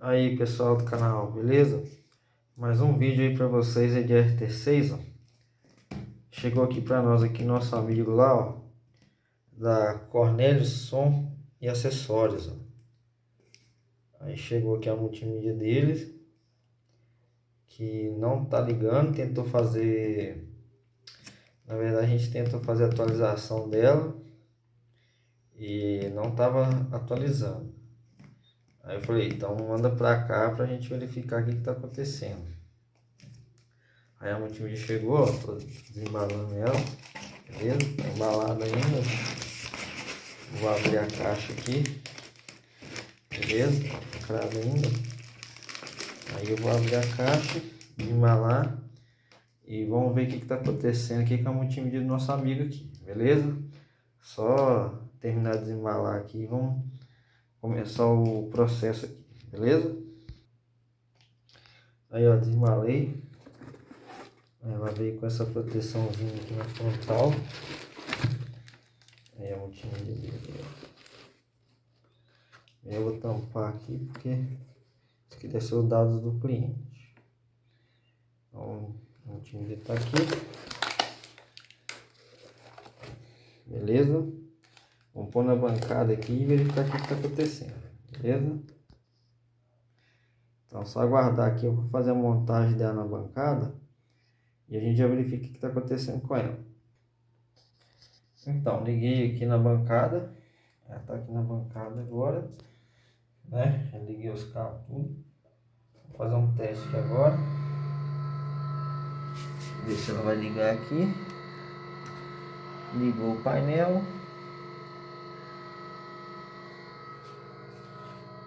Aí pessoal do canal, beleza? Mais um vídeo aí pra vocês aí de RT6, ó. Chegou aqui pra nós aqui nosso amigo lá, ó, da Cornélio Som e Acessórios, ó. Aí chegou aqui a multimídia deles, que não tá ligando, tentou fazer, na verdade a gente tentou fazer a atualização dela e não tava atualizando. Aí eu falei, então manda pra cá pra gente verificar o que tá acontecendo. Aí a multimídia chegou, ó, tô desembalando ela, beleza? Tá embalada ainda. Vou abrir a caixa aqui, beleza? Tá cravo ainda. Aí eu vou abrir a caixa, desembalar e vamos ver o que tá acontecendo aqui com a multimídia do nosso amigo aqui, beleza? Só terminar de desembalar aqui e vamos começar o processo aqui, beleza? Aí ó, desembalei. Ela veio com essa proteçãozinha aqui na frontal. Aí a multimídia dele, ó. Eu vou tampar aqui porque isso aqui deve ser os dados do cliente. Então, a multimídia tá aqui. Beleza? Vamos pôr na bancada aqui e verificar o que está acontecendo. Beleza? Então, só aguardar aqui. Eu vou fazer a montagem dela na bancada e a gente já verifica o que está acontecendo com ela. Então, liguei aqui na bancada. Ela está aqui na bancada agora, né? Já liguei os cabos tudo. Vou fazer um teste aqui agora. Ver se ela vai ligar aqui. Ligou o painel.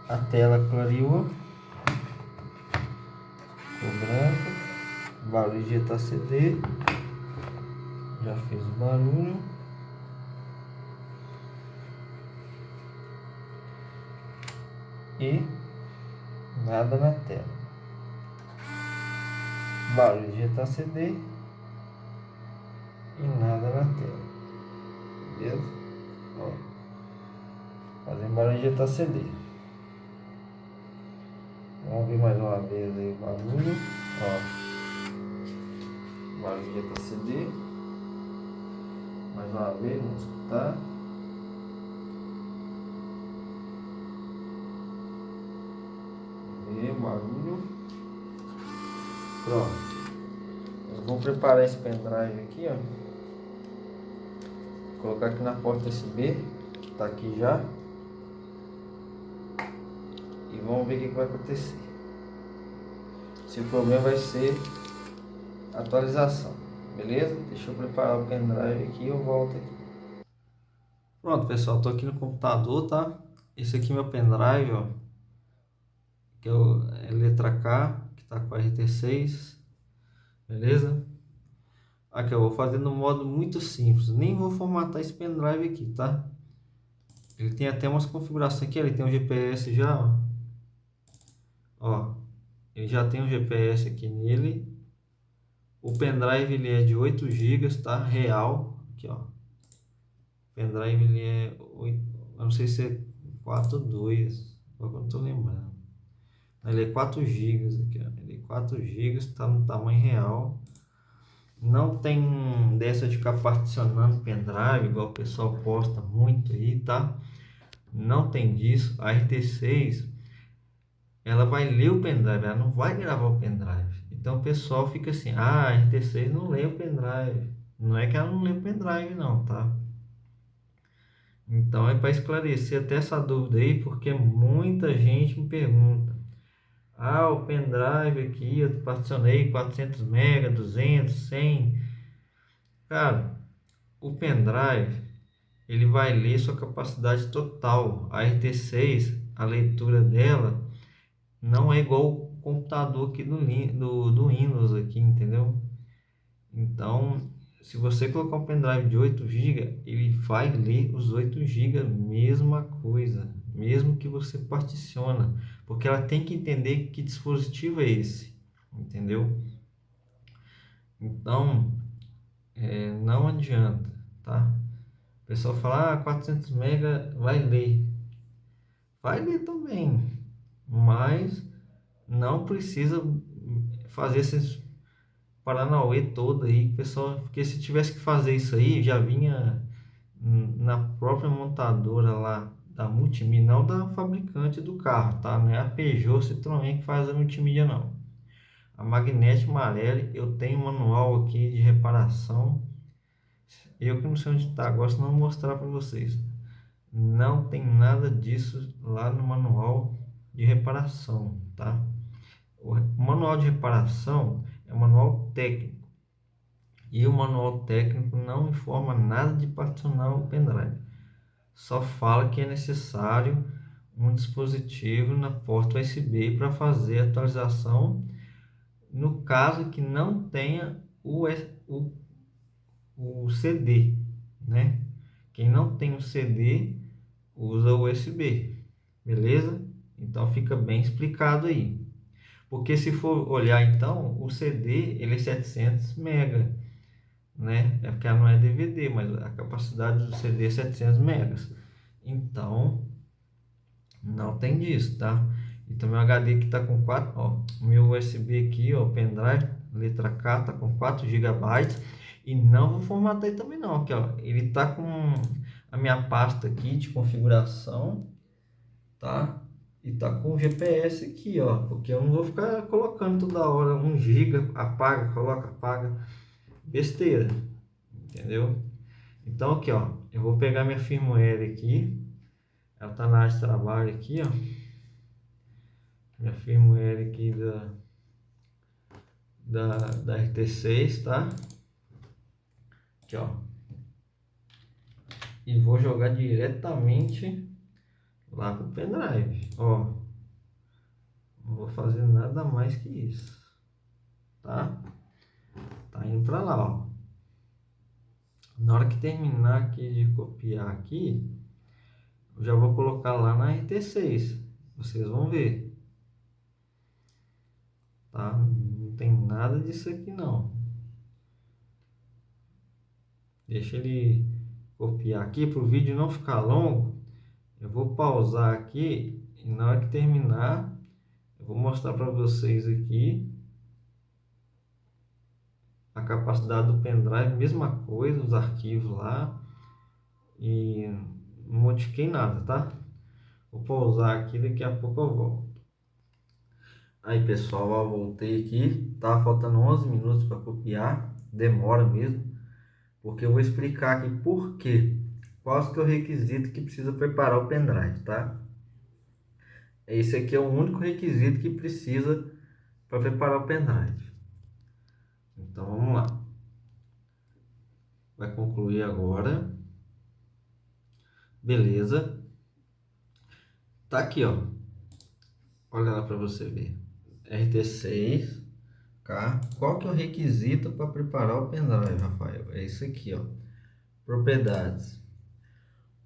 A tela clareou. Ficou branco. Barulho de JCD. Já fez o barulho. E nada na tela. Barulho de JCD e nada na tela. Beleza? Ó, fazendo barulho de JCD. Vamos ver mais uma vez aí o barulho. Ó, barulho de JCD. Mais uma vez, vamos escutar. E barulho. Pronto. Eu vou preparar esse pendrive aqui, ó. Vou colocar aqui na porta USB, que tá aqui já. E vamos ver o que vai acontecer. Se o problema vai ser atualização, beleza? Deixa eu preparar o pendrive aqui e eu volto aqui. Pronto, pessoal, tô aqui no computador, tá? Esse aqui é meu pendrive, ó, que é letra K, que tá com a RT6, beleza? Aqui eu vou fazer no modo muito simples, nem vou formatar esse pendrive aqui, tá? Ele tem até umas configurações aqui, ele tem um GPS já, ó, ele já tem um GPS aqui nele. O pendrive ele é de 8 GB, tá? Real, aqui ó. O pendrive ele é 8, eu não sei se é 4.2, agora não tô lembrando. Ele é 4 GB aqui, ó. Ele é 4 GB, tá no tamanho real. Não tem dessa de ficar particionando pendrive, igual o pessoal posta muito aí, tá? Não tem disso. A RT6 ela vai ler o pendrive, ela não vai gravar o pendrive. Então o pessoal fica assim, a RT6 não lê o pendrive. Não é que ela não lê o pendrive não, tá? Então é para esclarecer até essa dúvida aí, porque muita gente me pergunta. Ah, o pendrive aqui, eu particionei 400 MB, 200, 100. Cara, o pendrive, ele vai ler sua capacidade total. A RT6, a leitura dela não é igual o computador aqui do Windows aqui, entendeu? Então, se você colocar um pendrive de 8 GB, ele vai ler os 8 GB, mesma coisa, mesmo que você particiona, porque ela tem que entender que dispositivo é esse, entendeu? Então, não adianta, tá? O pessoal fala, 400 MB vai ler também, mas não precisa fazer esses paranauê todo aí, pessoal, porque se tivesse que fazer isso aí, já vinha na própria montadora lá da multimídia, não da fabricante do carro, tá? Não é a Peugeot, Citroën que faz a multimídia, não. A Magnete Marelli, eu tenho um manual aqui de reparação. Eu que não sei onde está, gosto de não mostrar para vocês. Não tem nada disso lá no manual de reparação, tá? O manual de reparação é um manual técnico. E o manual técnico não informa nada de particionar o pendrive. Só fala que é necessário um dispositivo na porta USB para fazer a atualização, no caso que não tenha o CD, né? Quem não tem o CD usa o USB, beleza? Então fica bem explicado aí. Porque se for olhar então, o CD ele é 700 MB, né? É porque não é DVD, mas a capacidade do CD é 700 megas. Então, não tem disso, tá? Então, meu HD que tá com 4, ó, meu USB aqui, ó, pendrive, letra K, tá com 4 GB. E não vou formatar aí também não, aqui, ó. Ele tá com a minha pasta aqui de configuração, tá? E tá com o GPS aqui, ó, porque eu não vou ficar colocando toda hora 1 GB, apaga, coloca, apaga, besteira, entendeu? Então aqui, ó, eu vou pegar minha firmware aqui, ela tá na área de trabalho aqui, ó, minha firmware aqui da RT6, tá? Aqui, ó, e vou jogar diretamente lá pro pendrive, ó, não vou fazer nada mais que isso, tá? Tá indo para lá, ó. Na hora que terminar aqui de copiar aqui, eu já vou colocar lá na RT6. Vocês vão ver, tá? Não tem nada disso aqui não. Deixa ele copiar aqui para o vídeo não ficar longo. Eu vou pausar aqui e na hora que terminar, eu vou mostrar para vocês aqui a capacidade do pendrive, mesma coisa, os arquivos lá, e não modifiquei nada, tá? Vou pausar aqui, daqui a pouco eu volto. Aí pessoal, ó, voltei aqui, tá faltando 11 minutos para copiar, demora mesmo, porque eu vou explicar aqui por quê, quais que é o requisito que precisa preparar o pendrive, tá? Esse aqui é o único requisito que precisa para preparar o pendrive. Então vamos lá, vai concluir agora, beleza? Tá aqui, ó, olha lá para você ver, RT6. Qual que é o requisito para preparar o pendrive, Rafael? É isso aqui, ó. Propriedades.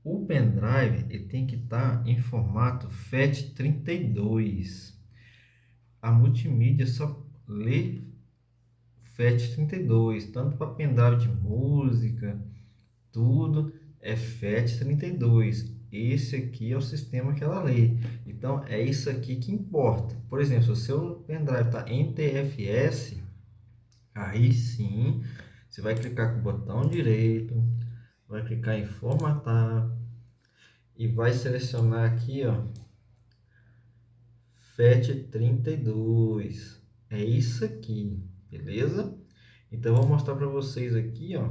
O pendrive ele tem que estar em formato FAT32. A multimídia só lê FAT32, tanto para pendrive de música, tudo é FAT32. Esse aqui é o sistema que ela lê. Então é isso aqui que importa. Por exemplo, se o seu pendrive está NTFS, aí sim, você vai clicar com o botão direito, vai clicar em formatar e vai selecionar aqui, ó, FAT32. É isso aqui, beleza? Então, eu vou mostrar para vocês aqui, ó,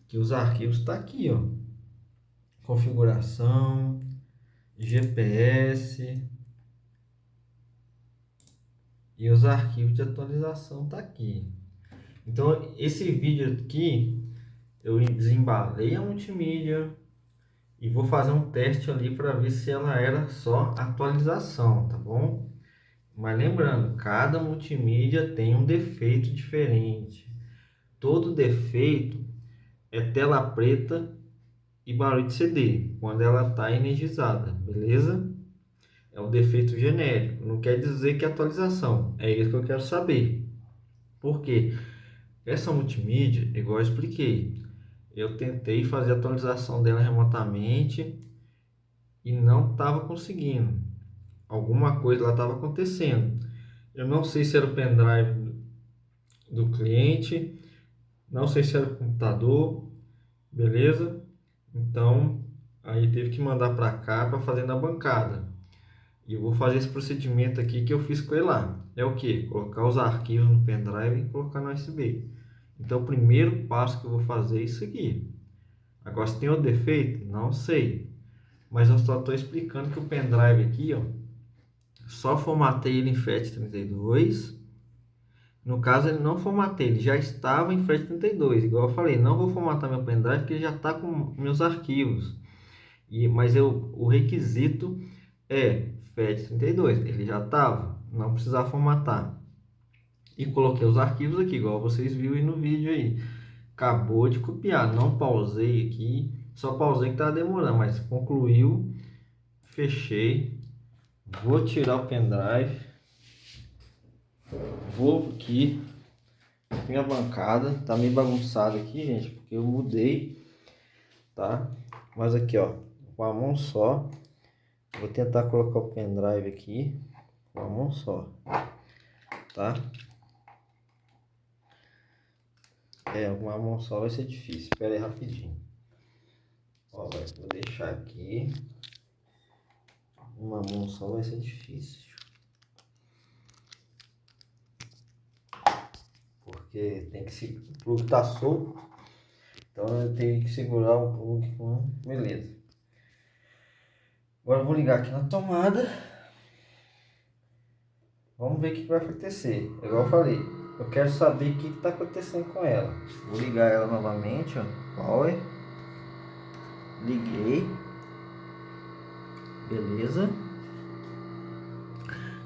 que os arquivos tá aqui, ó. Configuração, GPS e os arquivos de atualização tá aqui. Então, esse vídeo aqui eu desembalei a multimídia e vou fazer um teste ali para ver se ela era só atualização, tá bom? Mas lembrando, cada multimídia tem um defeito diferente. Todo defeito é tela preta e barulho de CD quando ela está energizada, beleza? É um defeito genérico, não quer dizer que é atualização. É isso que eu quero saber. Por quê? Essa multimídia, igual eu expliquei, eu tentei fazer a atualização dela remotamente e não estava conseguindo. alguma coisa lá estava acontecendo. Eu não sei se era o pendrive do cliente, não sei se era o computador, beleza? Então, aí teve que mandar para cá para fazer na bancada. E eu vou fazer esse procedimento aqui que eu fiz com ele lá. É o que? Colocar os arquivos no pendrive e colocar no USB. Então, o primeiro passo que eu vou fazer é isso aqui. Agora, se tem outro defeito, não sei. Mas eu só estou explicando que o pendrive aqui, ó, só formatei ele em FAT32. No caso, ele não formatei, ele já estava em FAT32. Igual eu falei, não vou formatar meu pendrive porque ele já está com meus arquivos. Mas o requisito é FAT32. Ele já estava, não precisava formatar. E coloquei os arquivos aqui, igual vocês viram aí no vídeo aí. Acabou de copiar, não pausei aqui. Só pausei que estava demorando, mas concluiu. Fechei. Vou tirar o pendrive. Vou aqui. Minha bancada tá meio bagunçada aqui, gente, porque eu mudei, tá? Mas aqui, ó, com a mão só. Vou tentar colocar o pendrive aqui com a mão só, tá? Com a mão só vai ser difícil. Espera aí rapidinho. Ó, vou deixar aqui. Uma mão só vai ser difícil. Porque tem que se o plug tá solto, então eu tenho que segurar o plug com beleza. Agora eu vou ligar aqui na tomada. Vamos ver o que vai acontecer. Igual eu falei, eu quero saber o que está acontecendo com ela. Vou ligar ela novamente, ó. Power. Liguei. Beleza.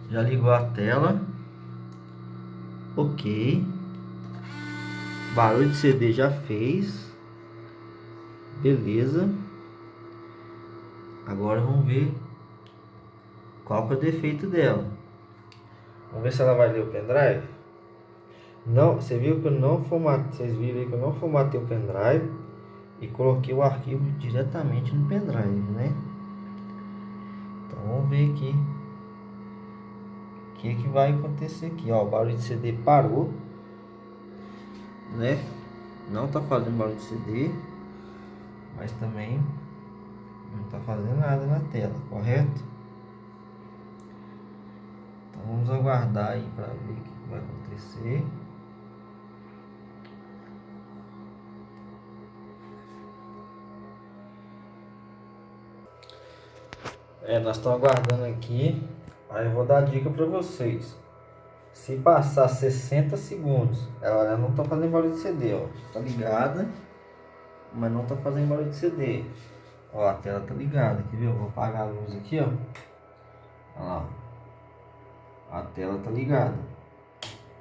Já ligou a tela. Ok. Barulho de CD já fez. Beleza. Agora vamos ver qual que é o defeito dela. Vamos ver se ela vai ler o pendrive. Não, você viu que eu não formatei, vocês viram aí que eu não formatei o pendrive e coloquei o arquivo diretamente no pendrive, né? Então vamos ver aqui o que vai acontecer aqui, ó. O barulho de CD parou, né? Não tá fazendo barulho de CD, mas também não tá fazendo nada na tela, correto? Então vamos aguardar aí para ver o que vai acontecer. Nós estamos aguardando aqui. Aí eu vou dar a dica para vocês. Se passar 60 segundos, ela não está fazendo barulho de CD, ó. Tá ligada, mas não está fazendo barulho de CD. Ó, a tela tá ligada aqui, viu? Vou apagar a luz aqui, ó. Olha lá. A tela tá ligada.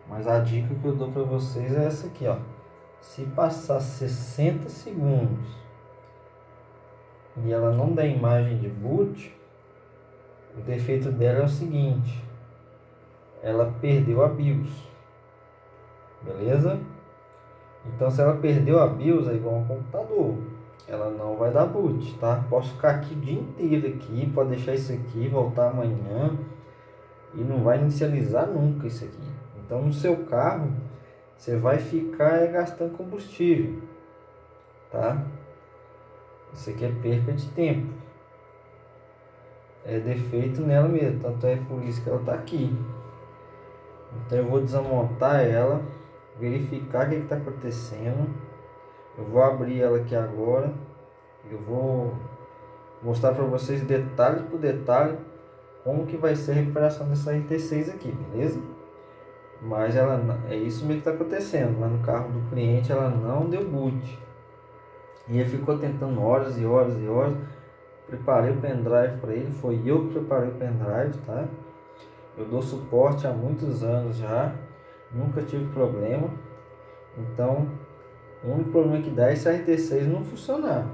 Mas a dica que eu dou para vocês é essa aqui, ó. Se passar 60 segundos e ela não der imagem de boot, o defeito dela é o seguinte: ela perdeu a BIOS, beleza? Então, se ela perdeu a BIOS, é igual um computador, ela não vai dar boot, tá? Posso ficar aqui o dia inteiro aqui, pode deixar isso aqui, voltar amanhã e não vai inicializar nunca isso aqui. Então, no seu carro, você vai ficar gastando combustível, tá? Isso aqui é perca de tempo. É defeito nela mesmo, tanto é por isso que ela tá aqui. Então eu vou desmontar ela, verificar o que está acontecendo. Eu vou abrir ela aqui agora. Eu vou mostrar para vocês detalhe por detalhe como que vai ser a recuperação dessa RT6 aqui, beleza? Mas ela é isso mesmo que está acontecendo. Lá no carro do cliente ela não deu boot. E ele ficou tentando horas e horas e horas. Preparei o pendrive para ele, foi eu que preparei o pendrive, tá? Eu dou suporte há muitos anos já, nunca tive problema. Então, o único problema que dá é se a RT6 não funcionar.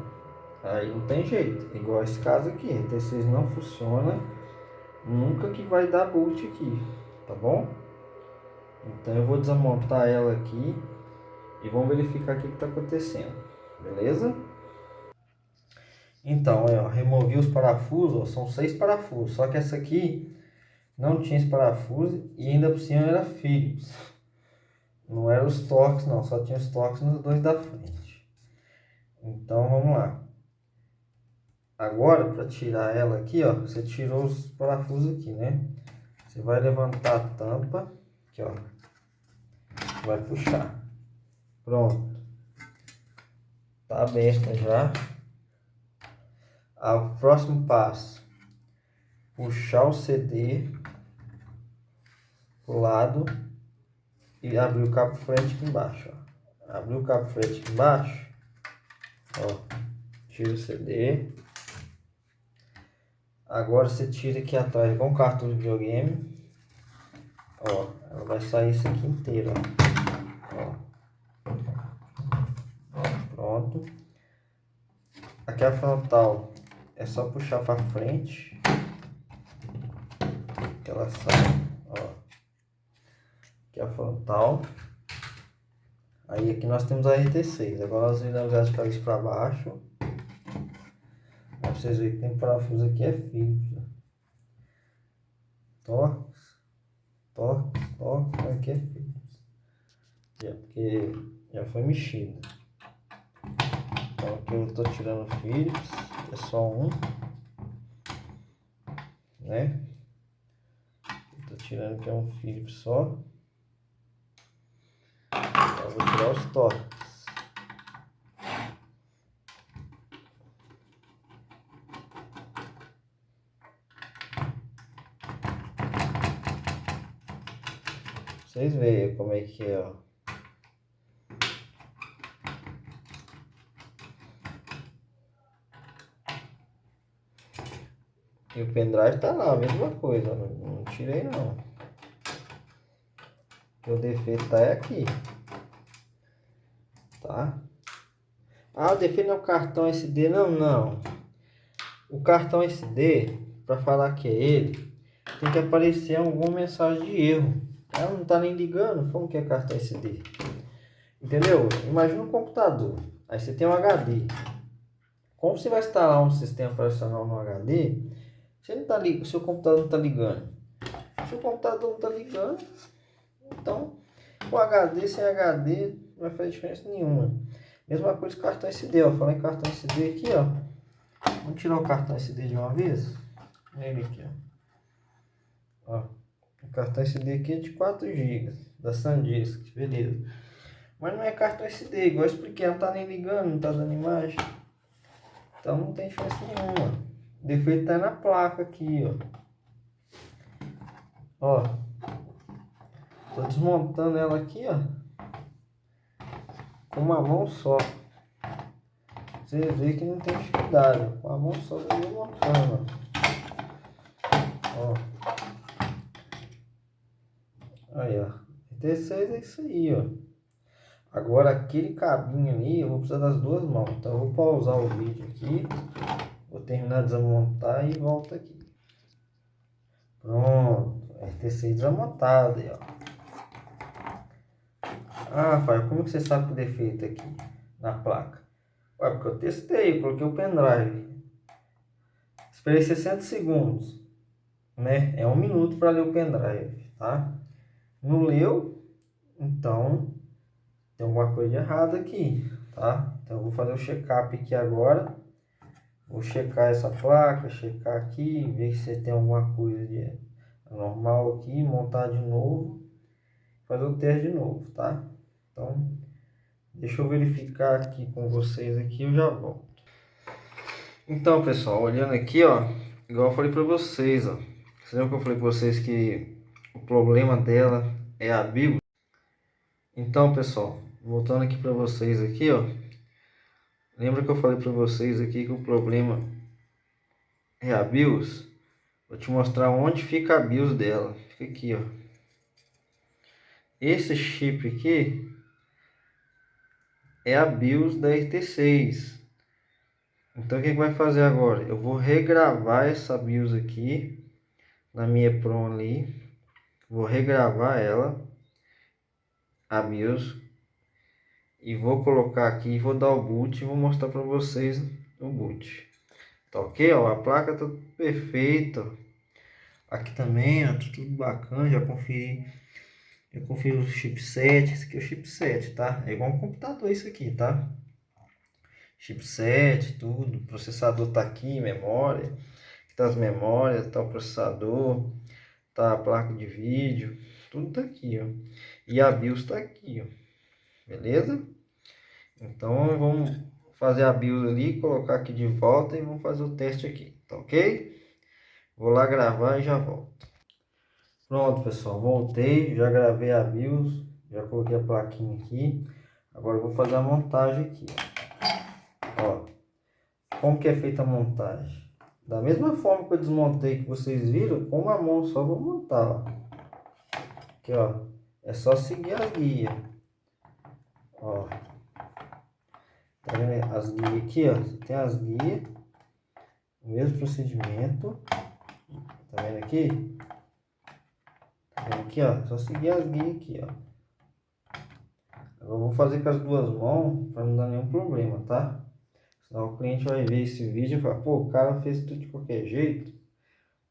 Aí não tem jeito, igual esse caso aqui, a RT6 não funciona, nunca que vai dar boot aqui, tá bom? Então eu vou desmontar ela aqui e vamos verificar o que está acontecendo, beleza? Então, removi os parafusos, ó, são 6 parafusos, só que essa aqui não tinha esse parafuso e ainda por cima era Phillips. Não eram os toques não, só tinha os toques nos dois da frente. Então vamos lá. Agora, para tirar ela aqui, ó, você tirou os parafusos aqui, né? Você vai levantar a tampa, aqui, ó. Vai puxar. Pronto. Tá aberta já. O próximo passo. Puxar o CD pro lado e abrir o cabo frete aqui embaixo, ó. Abriu o cabo frete aqui embaixo, ó. Tira o CD. Agora você tira aqui atrás igual um cartucho de videogame. Ó, ela vai sair isso aqui inteiro, ó. Pronto. Aqui a frontal é só puxar para frente que ela sai, ó. Aqui a frontal. Aí aqui nós temos a RT6. Agora nós viramos ela de cabeça para baixo. Pra vocês verem que tem parafuso aqui, é Phillips. Torx, aqui é Phillips. Porque já foi mexido. Então aqui eu tô tirando o Phillips, é só um, né? Eu tô tirando que é um Phillips só. Eu vou tirar os torques. Vocês veem como é que é, ó. E o pendrive tá lá, a mesma coisa, não tirei não. O defeito tá aqui, tá? Ah, o defeito não é o cartão SD, não. O cartão SD, para falar que é ele, tem que aparecer alguma mensagem de erro. Ela não tá nem ligando, como que é cartão SD? Entendeu? Imagina um computador, aí você tem um HD. Como você vai instalar um sistema operacional no HD, você não tá ligando, seu computador não tá ligando. Se o computador não tá ligando, então o HD sem HD não vai fazer diferença nenhuma. Mesma coisa com cartão SD, ó. Falar em cartão SD aqui, ó. Vamos tirar o cartão SD de uma vez. Ele aqui, ó. O cartão SD aqui é de 4 GB da SanDisk, beleza. Mas não é cartão SD, igual eu expliquei, não tá nem ligando, não tá dando imagem. Então não tem diferença nenhuma. O defeito tá na placa aqui, ó. Tô desmontando ela aqui, ó. Com uma mão só. Você vê que não tem dificuldade. Com a mão só eu vou montando, ó. Aí, ó. RT6 é isso aí, ó. Agora aquele cabinho ali, eu vou precisar das duas mãos. Então eu vou pausar o vídeo aqui. Vou terminar de desmontar e volto aqui. Pronto. RT6 desmontado aí, ó. Ah, Fábio, como que você sabe que o defeito aqui na placa? Ué, porque eu testei, coloquei o pendrive. Esperei 60 segundos, né? É 1 minuto para ler o pendrive, tá? Não leu, então tem alguma coisa de errado aqui, tá? Então eu vou fazer o check-up aqui agora. Vou checar essa placa, checar aqui, ver se tem alguma coisa de anormal aqui, montar de novo, fazer o teste de novo, tá? Então, deixa eu verificar aqui com vocês aqui, eu já volto. Então, pessoal, olhando aqui, ó, igual eu falei pra vocês, ó. Você lembra que eu falei pra vocês que o problema dela é a BIOS? Então, pessoal, voltando aqui pra vocês aqui, ó. Lembra que eu falei pra vocês aqui que o problema é a BIOS? Vou te mostrar onde fica a BIOS dela. Fica aqui, ó. Esse chip aqui é a BIOS da RT6. Então o que vai fazer agora? Eu vou regravar essa BIOS aqui na minha EPROM ali. Vou regravar ela, a BIOS, e vou colocar aqui, vou dar o boot e vou mostrar para vocês o boot. Tá ok? Ó, a placa tá perfeita. Aqui também, ó, tá tudo bacana, já conferi o chipset, esse aqui é o chipset, tá? É igual um computador isso aqui, tá? Chipset, tudo, processador tá aqui, memória, aqui tá as memórias, tá o processador, tá a placa de vídeo, tudo tá aqui, ó. E a BIOS tá aqui, ó. Beleza? Então vamos fazer a BIOS ali, colocar aqui de volta e vamos fazer o teste aqui, tá ok? Vou lá gravar e já volto. Pronto, pessoal, voltei, já gravei a BIOS, já coloquei a plaquinha aqui. Agora eu vou fazer a montagem aqui, ó. Como que é feita a montagem? Da mesma forma que eu desmontei, que vocês viram, com uma mão só vou montar, ó. Aqui, ó, é só seguir as guias, ó. Tá vendo as guias aqui, ó? Tem as guias, o mesmo procedimento. Tá vendo aqui? Tá vendo aqui, ó? Só seguir as guias aqui, ó. Eu vou fazer com as duas mãos para não dar nenhum problema, tá? Senão o cliente vai ver esse vídeo e falar, pô, o cara fez tudo de qualquer jeito.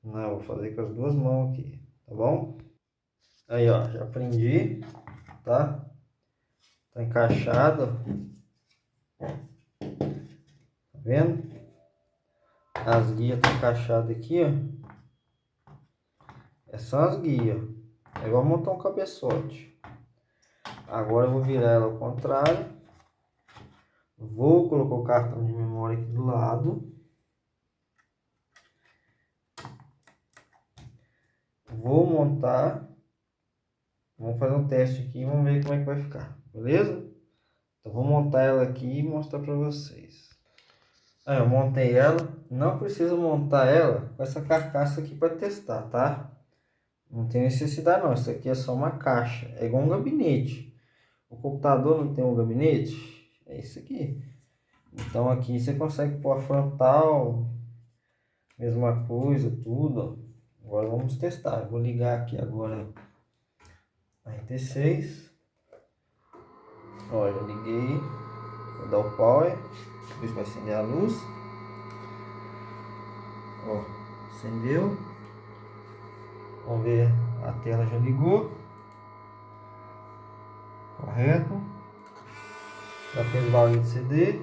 Não, eu vou fazer com as duas mãos aqui, tá bom? Aí, ó, já prendi, tá? Tá encaixado. Tá vendo? As guias estão encaixadas aqui, ó. Essas são as guias. É igual montar um cabeçote. Agora eu vou virar ela ao contrário. Vou colocar o cartão de memória aqui do lado. Vou montar. Vamos fazer um teste aqui e vamos ver como é que vai ficar. Beleza? Então vou montar ela aqui e mostrar para vocês. Aí eu montei ela. Não precisa montar ela com essa carcaça aqui para testar, tá? Não tem necessidade não. Isso aqui é só uma caixa. É igual um gabinete. O computador não tem um gabinete? É isso aqui. Então aqui você consegue pôr a frontal. Mesma coisa, tudo. Agora vamos testar. Eu vou ligar aqui agora a RT6. Ó, já liguei. Vou dar o power. Depois vai acender a luz. Ó, acendeu. Vamos ver, a tela já ligou. Correto. Já fez barulho de CD.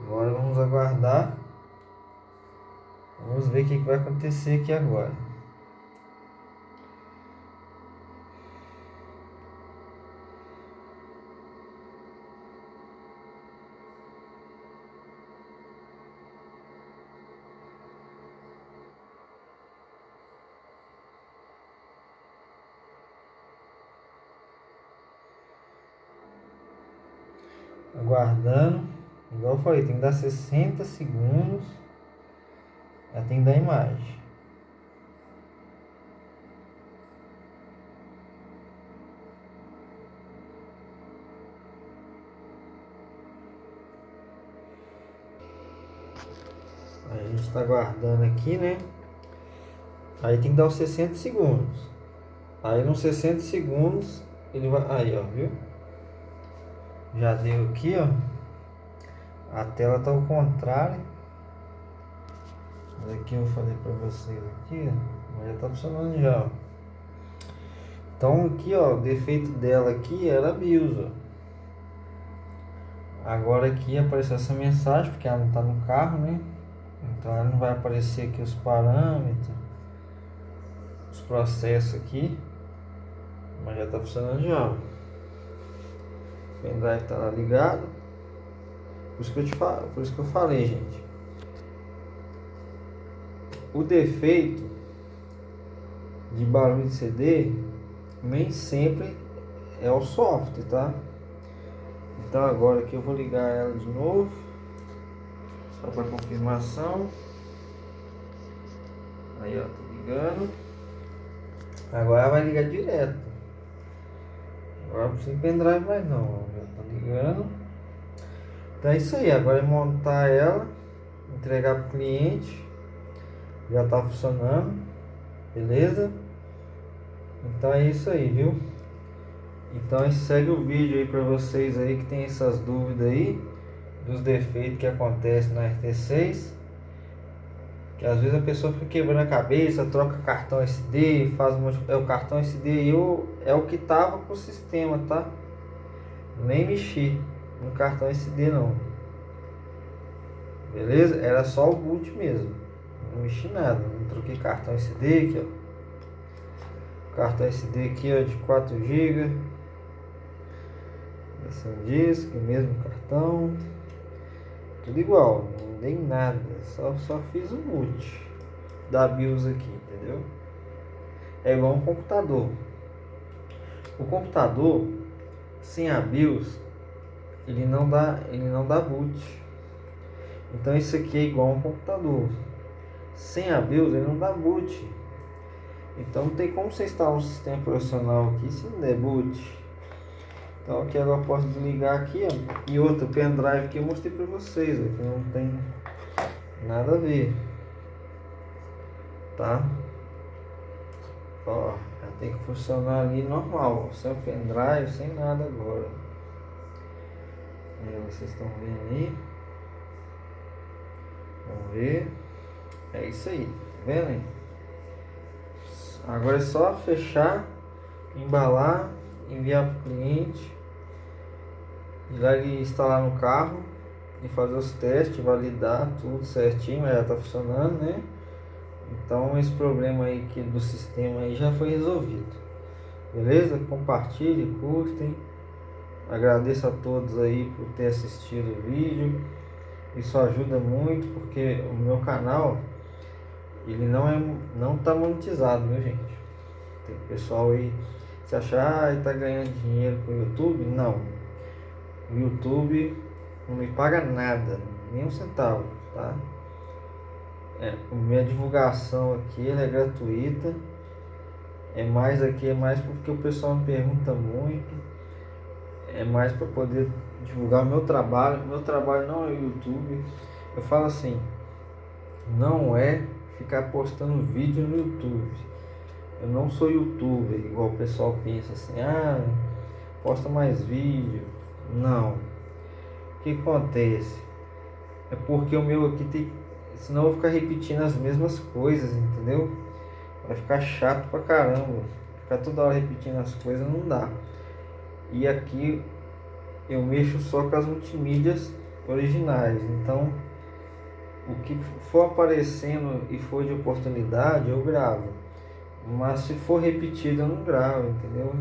Agora vamos aguardar. Vamos ver o que vai acontecer aqui agora. Aguardando. Igual eu falei, tem que dar 60 segundos. Já tem que dar imagem. Aí a gente está aguardando aqui, né? Aí tem que dar os 60 segundos. Aí nos 60 segundos ele vai. Aí, ó, viu? Já deu aqui, ó. A tela tá ao contrário. Mas aqui eu falei para vocês aqui, ó. Mas já tá funcionando já, ó. Então aqui, ó, o defeito dela aqui era a BIOS, ó. Agora aqui apareceu essa mensagem, porque ela não tá no carro, né? Então ela não vai aparecer aqui os parâmetros, os processos aqui. Mas já tá funcionando já. O pendrive tá lá ligado. Por isso que eu te falo, por isso que eu falei, gente. O defeito de barulho de CD nem sempre é o software, tá? Então agora aqui eu vou ligar ela de novo, só para confirmação. Aí, ó, tô ligando. Agora ela vai ligar direto. Agora não precisa de pendrive mais não, ó, já tá ligando. Então é isso aí, agora é montar ela, entregar pro cliente. Já tá funcionando, beleza? Então é isso aí, viu? Então segue o vídeo aí para vocês aí que tem essas dúvidas aí. dos defeitos que acontecem na RT6, que às vezes a pessoa fica quebrando a cabeça, troca cartão SD, faz um monte... o cartão SD é o que tava com o sistema, tá? Nem mexi no cartão SD não. Beleza? Era só o boot mesmo. Não mexi nada, não troquei cartão SD aqui, ó. Cartão SD aqui, ó, de 4 GB. Esse é um disco, mesmo cartão. Tudo igual, não dei nada, só fiz o boot da BIOS aqui, entendeu? É igual um computador. O computador sem a BIOS ele não dá boot. Então isso aqui é igual um computador. Sem a BIOS ele não dá boot. Então não tem como você instalar um sistema operacional aqui se não der boot. Então aqui agora eu posso desligar aqui, ó. E outro pendrive que eu mostrei para vocês, ó, que não tem nada a ver, tá? Ó, tem que funcionar ali normal, sem o pendrive, sem nada agora. Vocês estão vendo aí? Vamos ver. É isso aí, tá vendo aí? Agora é só fechar, embalar, enviar para o cliente. Ir lá e instalar no carro e fazer os testes, validar tudo certinho, já está funcionando, né? Então esse problema aí do sistema aí já foi resolvido. Beleza? Compartilhe, curtem. Agradeço a todos aí por ter assistido o vídeo. Isso ajuda muito porque o meu canal ele não tá monetizado, viu, gente? Tem pessoal aí se achar tá ganhando dinheiro com o YouTube. Não. O YouTube não me paga nada, nem um centavo, tá? Minha divulgação aqui ela é gratuita. É mais porque o pessoal me pergunta muito. É mais para poder divulgar o meu trabalho. Meu trabalho não é o YouTube. Eu falo assim, não é ficar postando vídeo no YouTube. Eu não sou youtuber, igual o pessoal pensa assim, posta mais vídeo. Não. O que acontece? É porque o meu aqui tem... Senão eu vou ficar repetindo as mesmas coisas, entendeu? Vai ficar chato pra caramba. Ficar toda hora repetindo as coisas não dá. E aqui eu mexo só com as multimídias originais. Então, o que for aparecendo e for de oportunidade, eu gravo. Mas se for repetido, eu não gravo, entendeu?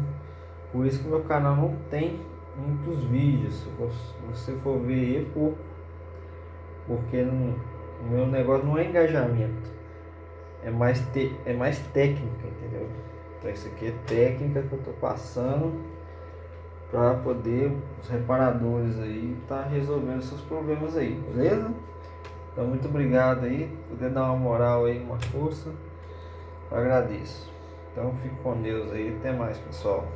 Por isso que meu canal não tem muitos vídeos. Se você for ver, é pouco, porque o meu negócio não é engajamento, é mais técnica, entendeu? Então isso aqui é técnica que eu tô passando para poder os reparadores aí tá resolvendo seus problemas aí, beleza? Então muito obrigado aí, poder dar uma moral aí, uma força, eu agradeço. Então fique com Deus aí, até mais, pessoal.